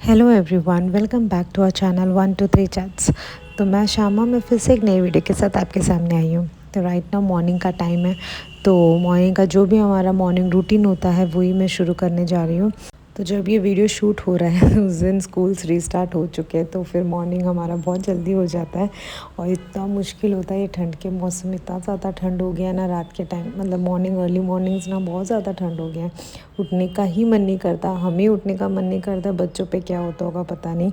Hello everyone, welcome back to our channel 123 chats. तो मैं शामा मैं फिर से एक नई वीडियो के साथ आपके सामने आई हूँ। तो राइट नाउ मॉर्निंग का टाइम है। तो मॉर्निंग का जो भी हमारा मॉर्निंग रूटीन होता है वही मैं शुरू करने जा रही हूँ। तो जब ये वीडियो शूट हो रहा है उस दिन स्कूल्स रीस्टार्ट हो चुके हैं, तो फिर मॉर्निंग हमारा बहुत जल्दी हो जाता है। और इतना मुश्किल होता है ये ठंड के मौसम में, इतना ज़्यादा ठंड हो गया है ना रात के टाइम, मतलब मॉर्निंग अर्ली मॉर्निंग्स ना बहुत ज़्यादा ठंड हो गया है। उठने का ही मन नहीं करता, हमें उठने का मन नहीं करता, बच्चों पे क्या होता होगा पता नहीं।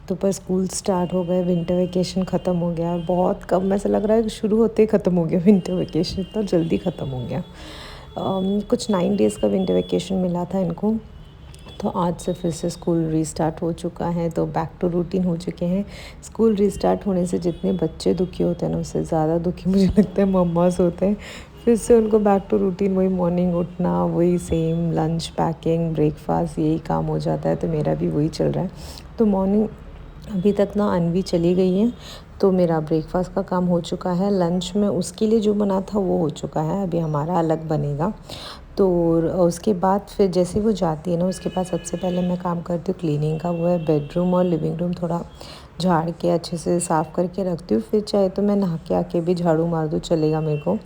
तो पर स्कूल स्टार्ट हो गए, विंटर वेकेशन ख़त्म हो गया और बहुत कम ऐसा लग रहा है कि शुरू होते ही ख़त्म हो गया विंटर वेकेशन, इतना जल्दी ख़त्म हो गया। कुछ 9 डेज़ का विंटर वेकेशन मिला था इनको। तो आज से फिर से स्कूल रीस्टार्ट हो चुका है, तो बैक टू रूटीन हो चुके हैं। स्कूल रीस्टार्ट होने से जितने बच्चे दुखी होते हैं ना, उससे ज़्यादा दुखी मुझे लगता है मम्मास होते हैं। फिर से उनको बैक टू रूटीन, वही मॉर्निंग उठना, वही सेम लंच पैकिंग ब्रेकफास्ट, यही काम हो जाता है। तो मेरा भी वही चल रहा है। तो मॉर्निंग अभी तक ना अनवी चली गई है, तो मेरा ब्रेकफास्ट का काम हो चुका है। लंच में उसके लिए जो बना था वो हो चुका है, अभी हमारा अलग बनेगा। तो उसके बाद फिर जैसे वो जाती है ना, उसके बाद सबसे पहले मैं काम करती हूँ क्लीनिंग का। वो है बेडरूम और लिविंग रूम थोड़ा झाड़ के अच्छे से साफ़ करके रखती हूँ। फिर चाहे तो मैं नहा के आके भी झाड़ू मार दूँ, चलेगा मेरे को।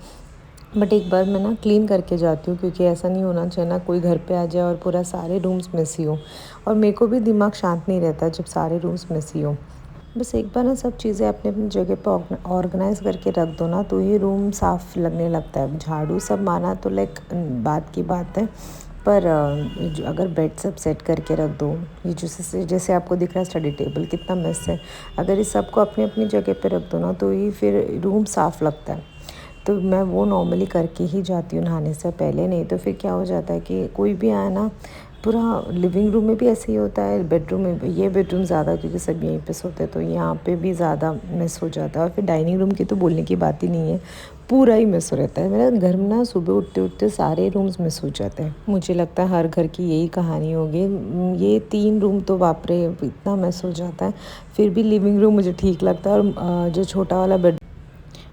बट एक बार मैं ना क्लीन करके जाती हूँ, क्योंकि ऐसा नहीं होना चाहिए ना कोई घर पे आ जाए और पूरा सारे रूम्स मेसी हो। और मेरे को भी दिमाग शांत नहीं रहता जब सारे रूम्स मेसी हो। बस एक बार ना सब चीज़ें अपनी अपनी जगह पर ऑर्गेनाइज़ करके रख दो ना, तो ये रूम साफ़ लगने लगता है। झाड़ू सब मारना तो लाइक बात की बात है, पर अगर बेड सब सेट करके रख दो, ये जैसे जैसे आपको दिख रहा है स्टडी टेबल कितना मेस है, अगर इस सबको अपनी अपनी जगह पे रख दो ना, तो ये फिर रूम साफ़ लगता है। तो मैं वो नॉर्मली करके ही जाती हूँ नहाने से पहले। नहीं तो फिर क्या हो जाता है कि कोई भी आए ना, पूरा लिविंग रूम में भी ऐसे ही होता है, बेडरूम में भी। ये बेडरूम ज़्यादा, क्योंकि सब यहीं पे सोते हैं, तो यहाँ पे भी ज़्यादा मिस हो जाता है। और फिर डाइनिंग रूम की तो बोलने की बात ही नहीं है, पूरा ही मिस हो रहता है। मेरा घर में ना सुबह उठते उठते सारे रूम्स मिस हो जाते हैं। मुझे लगता है हर घर की यही कहानी होगी। ये 3 रूम तो बाप रे इतना मिस हो जाता है। फिर भी लिविंग रूम मुझे ठीक लगता है, और जो छोटा वाला बेड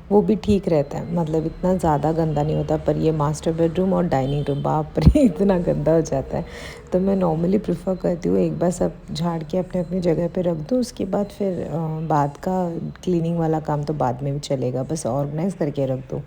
वो भी ठीक रहता है, मतलब इतना ज़्यादा गंदा नहीं होता। पर ये मास्टर बेडरूम और डाइनिंग रूम बाप रे इतना गंदा हो जाता है। तो मैं नॉर्मली प्रेफर करती हूँ एक बार सब झाड़ के अपने अपनी जगह पे रख दूँ, उसके बाद फिर बाद का क्लीनिंग वाला काम तो बाद में भी चलेगा, बस ऑर्गेनाइज़ करके रख दो।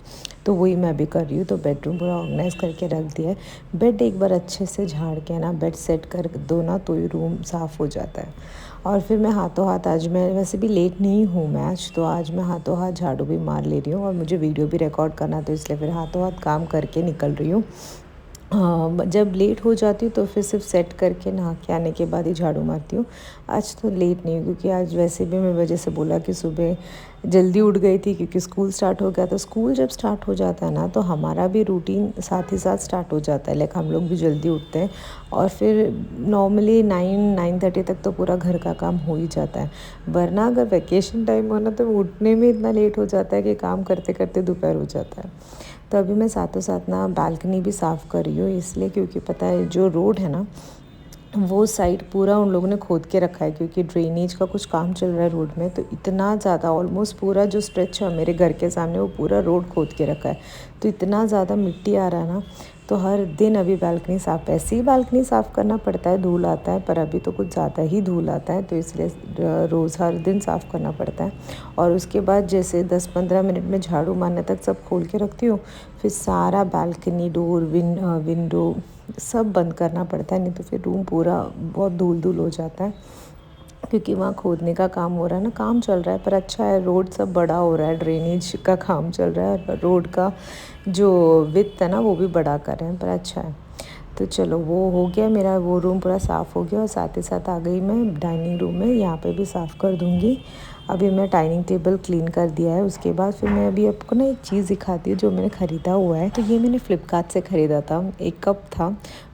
तो वही मैं भी कर रही हूँ। तो बेडरूम पूरा ऑर्गेनाइज़ करके रख दिया है। बेड एक बार अच्छे से झाड़ के ना बेड सेट कर दो ना, तो ही रूम साफ़ हो जाता है। और फिर मैं हाथों हाथ, आज मैं वैसे भी लेट नहीं हूँ मैं आज, तो आज मैं हाथों हाथ झाड़ू भी मार ले रही हूँ। और मुझे वीडियो भी रिकॉर्ड करना, तो इसलिए फिर हाथों हाथ काम करके निकल रही हूँ। हाँ, जब लेट हो जाती हूँ तो फिर सिर्फ सेट करके नहा के आने के बाद ही झाड़ू मारती हूँ। आज तो लेट नहीं हूँ, क्योंकि आज वैसे भी मैं वजह से बोला कि सुबह जल्दी उठ गई थी, क्योंकि स्कूल स्टार्ट हो गया। तो स्कूल जब स्टार्ट हो जाता है ना, तो हमारा भी रूटीन साथ ही साथ स्टार्ट हो जाता है, लाइक हम लोग भी जल्दी उठते हैं। और फिर नॉर्मली 9-9:30 तक तो पूरा घर का काम हो ही जाता है। वरना अगर वैकेशन टाइम हो ना, तो उठने में इतना लेट हो जाता है कि काम करते करते दोपहर हो जाता है। तो अभी मैं साथों साथ ना बालकनी भी साफ़ कर रही हूँ, इसलिए क्योंकि पता है जो रोड है ना, वो साइड पूरा उन लोगों ने खोद के रखा है, क्योंकि ड्रेनेज का कुछ काम चल रहा है रोड में। तो इतना ज़्यादा ऑलमोस्ट पूरा जो स्ट्रेच है मेरे घर के सामने, वो पूरा रोड खोद के रखा है। तो इतना ज़्यादा मिट्टी आ रहा है ना, तो हर दिन अभी बालकनी साफ़, ऐसे ही बालकनी साफ़ करना पड़ता है, धूल आता है, पर अभी तो कुछ ज़्यादा ही धूल आता है, तो इसलिए रोज़ हर दिन साफ़ करना पड़ता है। और उसके बाद जैसे 10-15 मिनट में झाड़ू मारने तक सब खोल के रखती हूँ। फिर सारा बालकनी डोर विंडो सब बंद करना पड़ता है, नहीं तो फिर रूम पूरा बहुत धूल धूल हो जाता है। क्योंकि वहाँ खोदने का काम हो रहा है ना, काम चल रहा है, पर अच्छा है रोड सब बड़ा हो रहा है, ड्रेनेज का काम चल रहा है, रोड का जो विड्थ है ना वो भी बड़ा कर रहे हैं, पर अच्छा है। तो चलो वो हो गया, मेरा वो रूम पूरा साफ़ हो गया। और साथ ही साथ आ गई मैं डाइनिंग रूम में, यहाँ पे भी साफ़ कर दूँगी। अभी मैं डाइनिंग टेबल क्लीन कर दिया है। उसके बाद फिर मैं अभी आपको ना एक चीज़ दिखाती हूँ जो मैंने ख़रीदा हुआ है। तो ये मैंने फ़्लिपकार्ट से ख़रीदा था, एक कप था।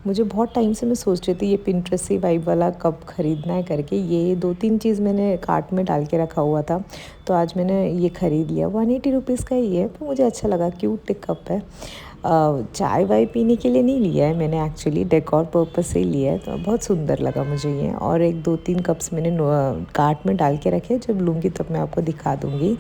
मुझे बहुत टाइम से मैं सोच रही थी ये पिंटरेस्टी वाइब वाला कप ख़रीदना है करके। ये 2-3 चीज़ मैंने कार्ट में डाल के रखा हुआ था, तो आज मैंने ये ख़रीद लिया। 180 रुपीज़ का ही है, पर मुझे अच्छा लगा, क्यूट कप है। चाय वाय पीने के लिए नहीं लिया है मैंने, एक्चुअली डेकोर पर्पस से ही लिया है। तो बहुत सुंदर लगा मुझे ये। और 1-2-3 कप्स मैंने कार्ट में डाल के रखे, जब लूँगी तब मैं आपको दिखा दूँगी।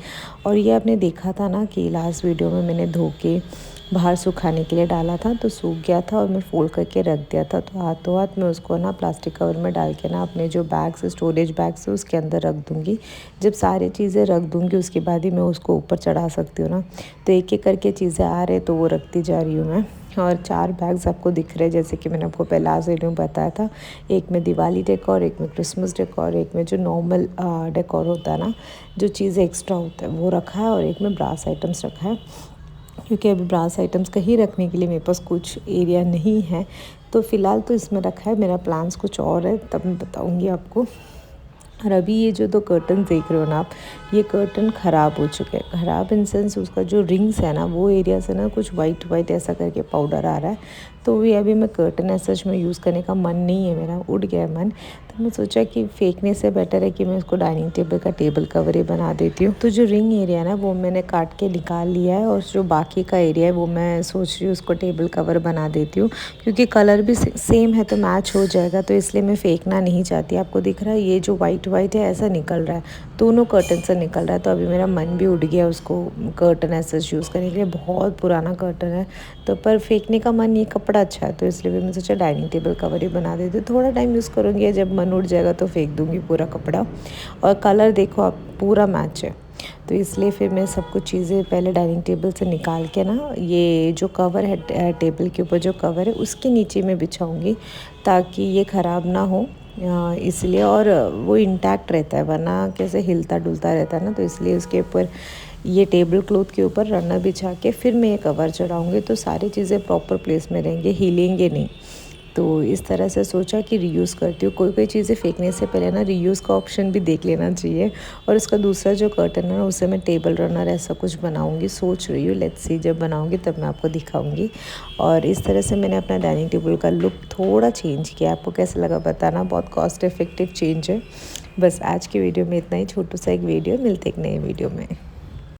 और ये आपने देखा था ना कि लास्ट वीडियो में मैंने धो के बाहर सुखाने के लिए डाला था, तो सूख गया था और मैं फ़ोल्ड करके रख दिया था। तो हाथों हाथ मैं उसको ना प्लास्टिक कवर में डाल के ना अपने जो बैग्स स्टोरेज बैग्स है उसके अंदर रख दूँगी। जब सारी चीज़ें रख दूँगी उसके बाद ही मैं उसको ऊपर चढ़ा सकती हूँ ना। तो एक एक करके चीज़ें आ रहे तो वो रखती जा रही हूँ मैं। और 4 बैग्स आपको दिख रहे हैं, जैसे कि मैंने आपको पहले लास्ट वीडियो में बताया था। एक में दिवाली डेकोर, एक में क्रिसमस डेकोर, एक में जो नॉर्मल डेकोर होता है ना, जो चीज़ें एक्स्ट्रा होता है वो रखा है, और एक में ब्रास आइटम्स रखा है। क्योंकि अभी ब्रास आइटम्स कहीं रखने के लिए मेरे पास कुछ एरिया नहीं है, तो फ़िलहाल तो इसमें रखा है। मेरा प्लान्स कुछ और है, तब मैं बताऊँगी आपको। और अभी ये जो 2 कर्टन देख रहे हो ना आप, ये कर्टन ख़राब हो चुके हैं। ख़राब इन सेंस उसका जो रिंग्स है ना, वो एरिया से ना कुछ वाइट वाइट ऐसा करके पाउडर आ रहा है। तो ये अभी मैं कर्टन ऐसा सच में यूज़ करने का मन नहीं है मेरा, उड़ गया है मन। तो मैं सोचा कि फेंकने से बेटर है कि मैं उसको डाइनिंग टेबल का टेबल कवर ही बना देती हूँ। तो जो रिंग एरिया है ना, वो मैंने काट के निकाल लिया है, और जो बाकी का एरिया है वो मैं सोच रही हूँ उसको टेबल कवर बना देती हूँ, क्योंकि कलर भी सेम है तो मैच हो जाएगा। तो इसलिए मैं फेंकना नहीं चाहती। आपको दिख रहा है ये जो वाइट वाइट है ऐसा निकल रहा है, दोनों कर्टन से निकल रहा है। तो अभी मेरा मन भी उठ गया उसको कर्टन ऐसा यूज़ करने के लिए। बहुत पुराना कर्टन है, तो पर फेंकने का मन, ये कपड़ा अच्छा है तो इसलिए भी मैं सोचा डाइनिंग टेबल कवर ही बना देती हूँ। थोड़ा टाइम यूज़ करूँगी, जब मन उठ जाएगा तो फेंक दूँगी पूरा कपड़ा। और कलर देखो आप, पूरा मैच है। तो इसलिए फिर मैं सब कुछ चीज़ें पहले डाइनिंग टेबल से निकाल के ना, ये जो कवर है टेबल के ऊपर जो कवर है उसके नीचे मैं बिछाऊँगी, ताकि ये ख़राब ना हो, इसलिए। और वो इंटैक्ट रहता है, वरना कैसे हिलता डुलता रहता है ना। तो इसलिए उसके ऊपर, ये टेबल क्लॉथ के ऊपर रनर बिछा के फिर मैं ये कवर चढ़ाऊँगी, तो सारी चीज़ें प्रॉपर प्लेस में रहेंगे, हिलेंगे नहीं। तो इस तरह से सोचा कि रीयूज़ करती हूँ। कोई कोई चीज़ें फेंकने से पहले ना रीयूज़ का ऑप्शन भी देख लेना चाहिए। और इसका दूसरा जो कर्टन है ना, उससे मैं टेबल रनर ऐसा कुछ बनाऊँगी, सोच रही हूँ। लेट्स सी, जब बनाऊँगी तब मैं आपको दिखाऊँगी। और इस तरह से मैंने अपना डाइनिंग टेबल का लुक थोड़ा चेंज किया। आपको कैसा लगा बताना, बहुत कॉस्ट इफ़ेक्टिव चेंज है। बस आज की वीडियो में इतना ही, छोटू सा एक वीडियो। मिलते एक नए वीडियो में।